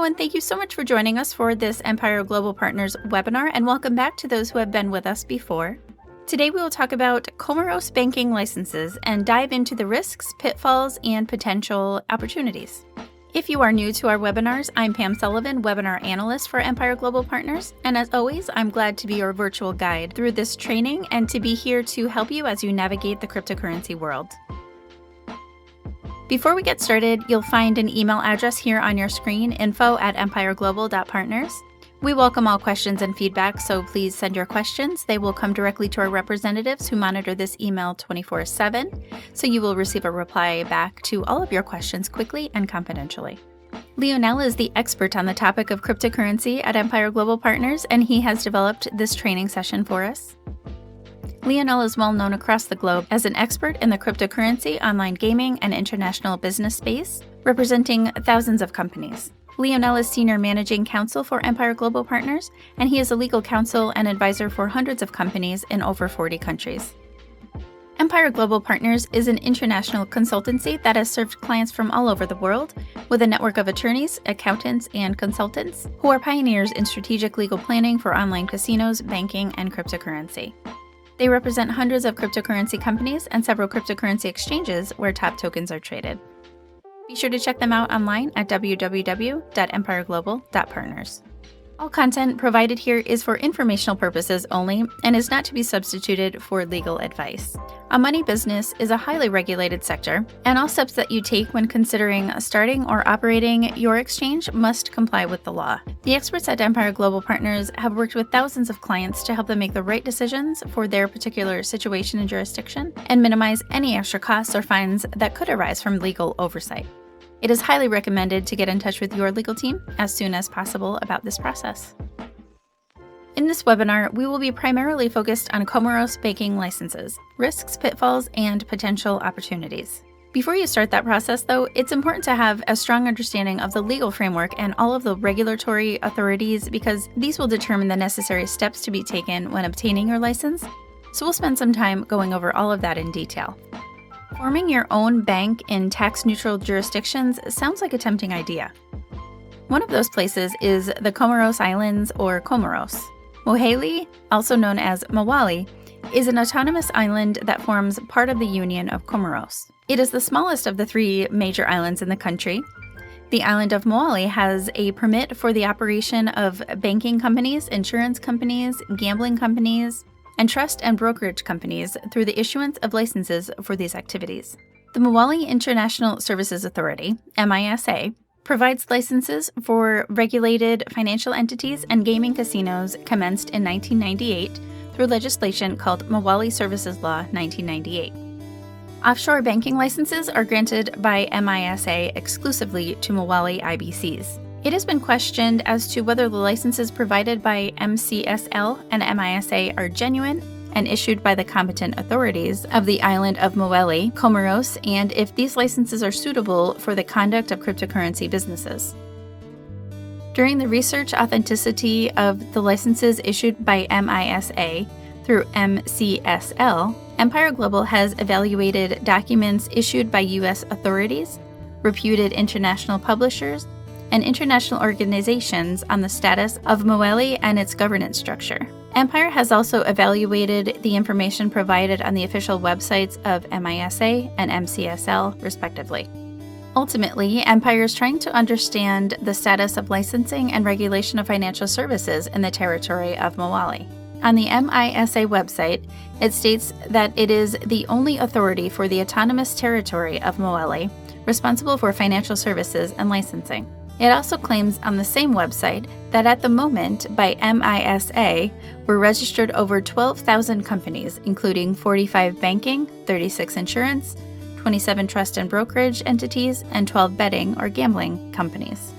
and thank you so much for joining us for this Empire Global Partners webinar, and welcome back to those who have been with us before. Today we will talk about Comoros banking licenses and dive into the risks, pitfalls, and potential opportunities. If you are new to our webinars, I'm Pam Sullivan, Webinar Analyst for Empire Global Partners, and as always, I'm glad to be your virtual guide through this training and to be here to help you as you navigate the cryptocurrency world. Before we get started, you'll find an email address here on your screen, info@empireglobal.partners. We welcome all questions and feedback, so please send your questions. They will come directly to our representatives who monitor this email 24/7, so you will receive a reply back to all of your questions quickly and confidentially. Lionel is the expert on the topic of cryptocurrency at Empire Global Partners, and he has developed this training session for us. Lionel is well known across the globe as an expert in the cryptocurrency, online gaming, and international business space, representing thousands of companies. Lionel is Senior Managing Counsel for Empire Global Partners, and he is a legal counsel and advisor for hundreds of companies in over 40 countries. Empire Global Partners is an international consultancy that has served clients from all over the world with a network of attorneys, accountants, and consultants who are pioneers in strategic legal planning for online casinos, banking, and cryptocurrency. They represent hundreds of cryptocurrency companies and several cryptocurrency exchanges where top tokens are traded. Be sure to check them out online at www.empireglobal.partners. All content provided here is for informational purposes only and is not to be substituted for legal advice. A money business is a highly regulated sector, and all steps that you take when considering starting or operating your exchange must comply with the law. The experts at Empire Global Partners have worked with thousands of clients to help them make the right decisions for their particular situation and jurisdiction and minimize any extra costs or fines that could arise from legal oversight. It is highly recommended to get in touch with your legal team as soon as possible about this process. In this webinar, we will be primarily focused on Comoros banking licenses, risks, pitfalls, and potential opportunities. Before you start that process, though, it's important to have a strong understanding of the legal framework and all of the regulatory authorities because these will determine the necessary steps to be taken when obtaining your license. So we'll spend some time going over all of that in detail. Forming your own bank in tax-neutral jurisdictions sounds like a tempting idea. One of those places is the Comoros Islands, or Comoros. Moheli, also known as Mawali, is an autonomous island that forms part of the Union of Comoros. It is the smallest of the three major islands in the country. The island of Mawali has a permit for the operation of banking companies, insurance companies, gambling companies, and trust and brokerage companies through the issuance of licenses for these activities. The Mawali International Services Authority, MISA, provides licenses for regulated financial entities and gaming casinos commenced in 1998 through legislation called Mawali Services Law 1998. Offshore banking licenses are granted by MISA exclusively to Mawali IBCs. It has been questioned as to whether the licenses provided by MCSL and MISA are genuine and issued by the competent authorities of the island of Mawali, Comoros, and if these licenses are suitable for the conduct of cryptocurrency businesses. During the research authenticity of the licenses issued by MISA through MCSL, Empire Global has evaluated documents issued by U.S. authorities, reputed international publishers, and international organizations on the status of Mawali and its governance structure. Empire has also evaluated the information provided on the official websites of MISA and MCSL, respectively. Ultimately, Empire is trying to understand the status of licensing and regulation of financial services in the territory of Mawali. On the MISA website, it states that it is the only authority for the autonomous territory of Mawali responsible for financial services and licensing. It also claims on the same website that at the moment, by MISA, were registered over 12,000 companies, including 45 banking, 36 insurance, 27 trust and brokerage entities, and 12 betting or gambling companies.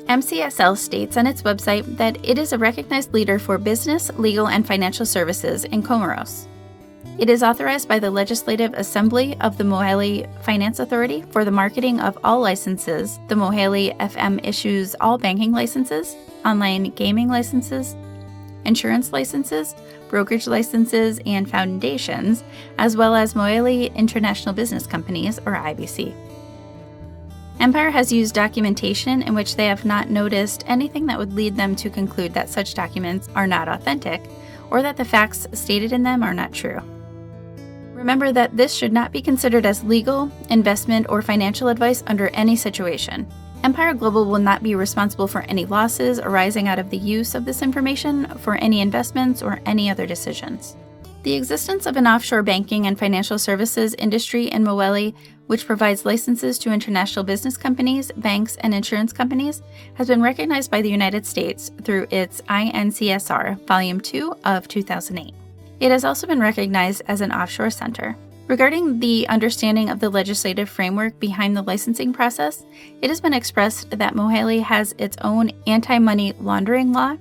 MCSL states on its website that it is a recognized leader for business, legal, and financial services in Comoros. It is authorized by the Legislative Assembly of the Moheli Finance Authority for the marketing of all licenses. The Moheli FM issues all banking licenses, online gaming licenses, insurance licenses, brokerage licenses, and foundations, as well as Moheli International Business Companies, or IBC. Empire has used documentation in which they have not noticed anything that would lead them to conclude that such documents are not authentic, or that the facts stated in them are not true. Remember that this should not be considered as legal, investment, or financial advice under any situation. Empire Global will not be responsible for any losses arising out of the use of this information for any investments or any other decisions. The existence of an offshore banking and financial services industry in Moeli, which provides licenses to international business companies, banks, and insurance companies, has been recognized by the United States through its INCSR, Volume 2 of 2008. It has also been recognized as an offshore center. Regarding the understanding of the legislative framework behind the licensing process, it has been expressed that Moeli has its own anti-money laundering law,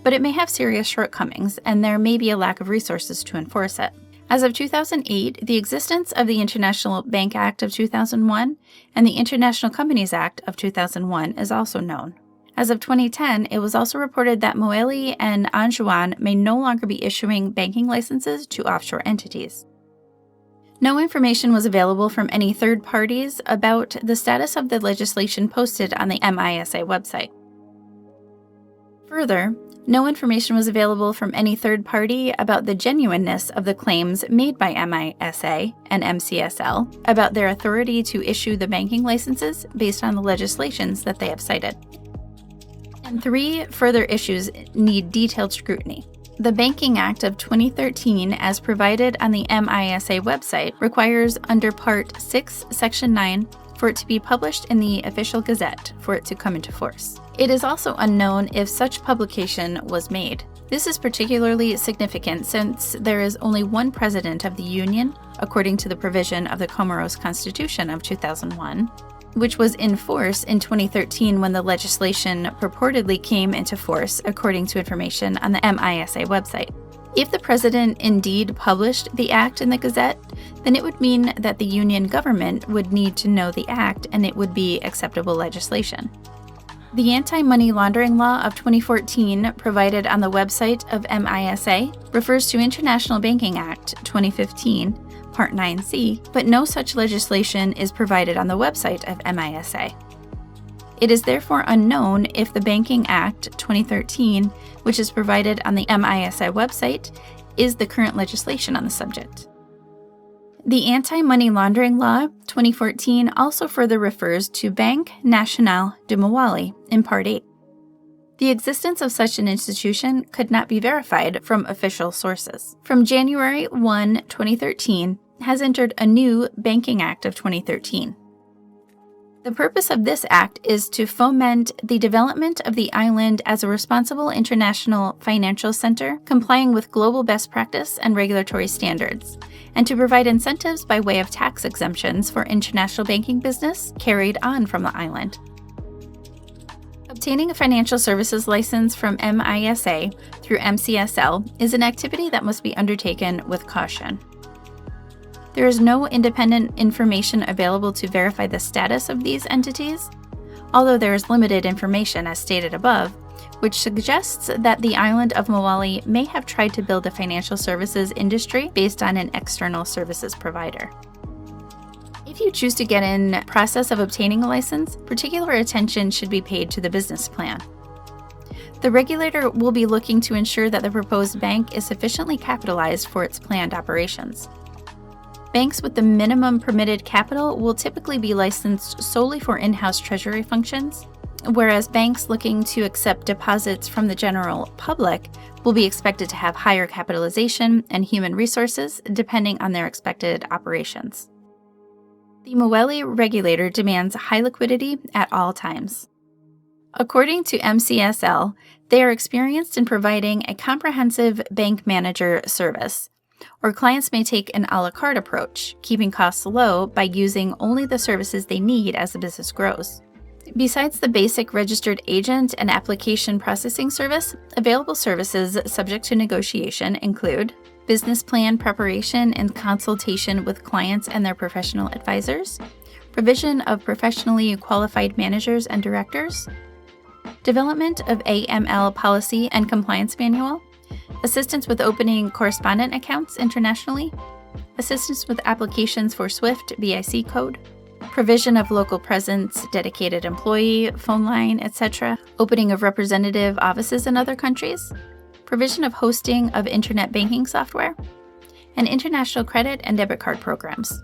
but it may have serious shortcomings, and there may be a lack of resources to enforce it. As of 2008, the existence of the International Bank Act of 2001 and the International Companies Act of 2001 is also known. As of 2010, it was also reported that Moeli and Anjouan may no longer be issuing banking licenses to offshore entities. No information was available from any third parties about the status of the legislation posted on the MISA website. Further, no information was available from any third party about the genuineness of the claims made by MISA and MCSL about their authority to issue the banking licenses based on the legislations that they have cited. And 3 further issues need detailed scrutiny. The Banking Act of 2013, as provided on the MISA website, requires under Part 6, Section 9, for it to be published in the Official Gazette for it to come into force. It is also unknown if such publication was made. This is particularly significant since there is only one president of the Union, according to the provision of the Comoros Constitution of 2001, which was in force in 2013 when the legislation purportedly came into force, according to information on the MISA website. If the president indeed published the act in the Gazette, then it would mean that the Union government would need to know the act and it would be acceptable legislation. The Anti-Money Laundering Law of 2014, provided on the website of MISA, refers to International Banking Act 2015, Part 9C, but no such legislation is provided on the website of MISA. It is therefore unknown if the Banking Act 2013, which is provided on the MISA website, is the current legislation on the subject. The Anti-Money Laundering Law 2014 also further refers to Banque Nationale de Moeli in Part 8. The existence of such an institution could not be verified from official sources. From January 1, 2013, has entered a new Banking Act of 2013. The purpose of this act is to foment the development of the island as a responsible international financial center, complying with global best practice and regulatory standards, and to provide incentives by way of tax exemptions for international banking business carried on from the island. Obtaining a financial services license from MISA through MCSL is an activity that must be undertaken with caution. There is no independent information available to verify the status of these entities, although there is limited information as stated above, which suggests that the island of Moeli may have tried to build a financial services industry based on an external services provider. If you choose to get in the process of obtaining a license, particular attention should be paid to the business plan. The regulator will be looking to ensure that the proposed bank is sufficiently capitalized for its planned operations. Banks with the minimum permitted capital will typically be licensed solely for in-house treasury functions, whereas banks looking to accept deposits from the general public will be expected to have higher capitalization and human resources depending on their expected operations. The Moeli regulator demands high liquidity at all times. According to MCSL, they are experienced in providing a comprehensive bank manager service, or clients may take an a la carte approach, keeping costs low by using only the services they need as the business grows. Besides the basic registered agent and application processing service, available services subject to negotiation include business plan preparation and consultation with clients and their professional advisors, provision of professionally qualified managers and directors, development of AML policy and compliance manual, assistance with opening correspondent accounts internationally, assistance with applications for SWIFT BIC code, provision of local presence, dedicated employee, phone line, etc., opening of representative offices in other countries, provision of hosting of internet banking software, and international credit and debit card programs.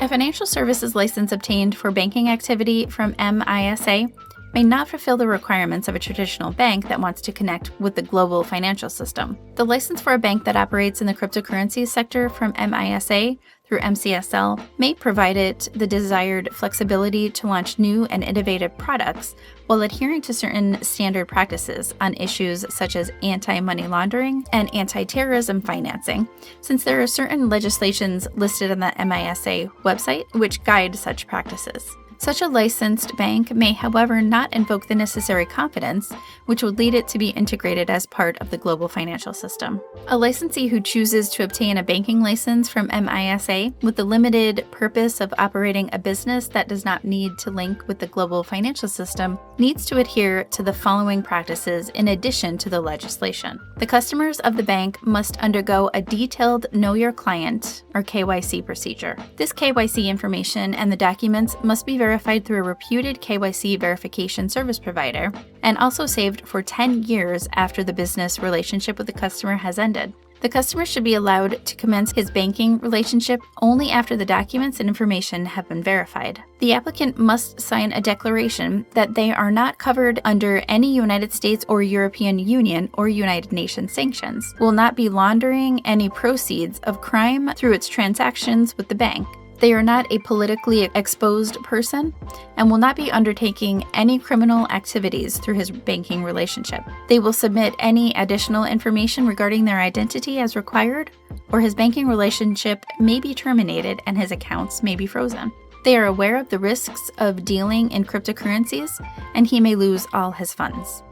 A financial services license obtained for banking activity from MISA may not fulfill the requirements of a traditional bank that wants to connect with the global financial system. The license for a bank that operates in the cryptocurrency sector from MISA through MCSL may provide it the desired flexibility to launch new and innovative products while adhering to certain standard practices on issues such as anti-money laundering and anti-terrorism financing, since there are certain legislations listed on the MISA website which guide such practices. Such a licensed bank may, however, not invoke the necessary confidence, which would lead it to be integrated as part of the global financial system. A licensee who chooses to obtain a banking license from MISA with the limited purpose of operating a business that does not need to link with the global financial system needs to adhere to the following practices in addition to the legislation. The customers of the bank must undergo a detailed Know Your Client, or KYC procedure. This KYC information and the documents must be verified through a reputed KYC verification service provider and also saved for 10 years after the business relationship with the customer has ended. The customer should be allowed to commence his banking relationship only after the documents and information have been verified. The applicant must sign a declaration that they are not covered under any United States or European Union or United Nations sanctions, will not be laundering any proceeds of crime through its transactions with the bank. They are not a politically exposed person and will not be undertaking any criminal activities through his banking relationship. They will submit any additional information regarding their identity as required, or his banking relationship may be terminated and his accounts may be frozen. They are aware of the risks of dealing in cryptocurrencies, and he may lose all his funds.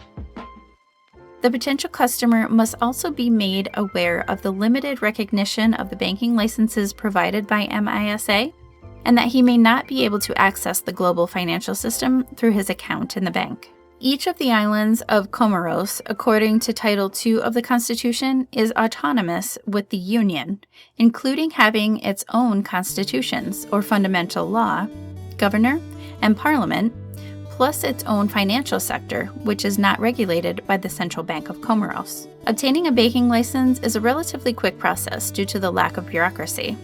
The potential customer must also be made aware of the limited recognition of the banking licenses provided by MISA, and that he may not be able to access the global financial system through his account in the bank. Each of the islands of Comoros, according to Title II of the Constitution, is autonomous with the Union, including having its own constitutions or fundamental law, governor, and parliament, plus its own financial sector, which is not regulated by the Central Bank of Comoros. Obtaining a banking license is a relatively quick process due to the lack of bureaucracy.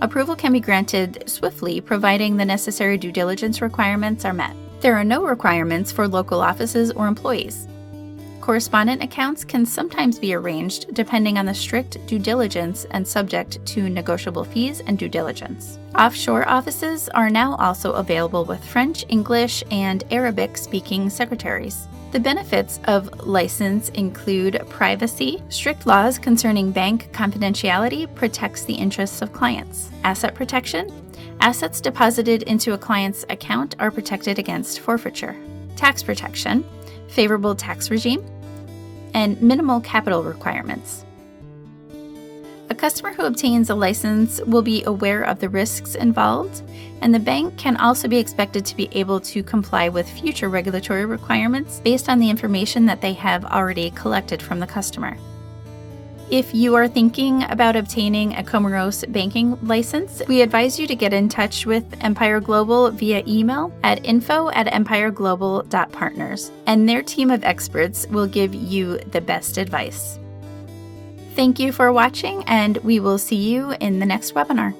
Approval can be granted swiftly, providing the necessary due diligence requirements are met. There are no requirements for local offices or employees. Correspondent accounts can sometimes be arranged depending on the strict due diligence and subject to negotiable fees and due diligence. Offshore offices are now also available with French, English, and Arabic-speaking secretaries. The benefits of license include privacy. Strict laws concerning bank confidentiality protects the interests of clients. Asset protection. Assets deposited into a client's account are protected against forfeiture. Tax protection. Favorable tax regime, and minimal capital requirements. A customer who obtains a license will be aware of the risks involved, and the bank can also be expected to be able to comply with future regulatory requirements based on the information that they have already collected from the customer. If you are thinking about obtaining a Comoros banking license, we advise you to get in touch with Empire Global via email at info@empireglobal.partners, and their team of experts will give you the best advice. Thank you for watching, and we will see you in the next webinar.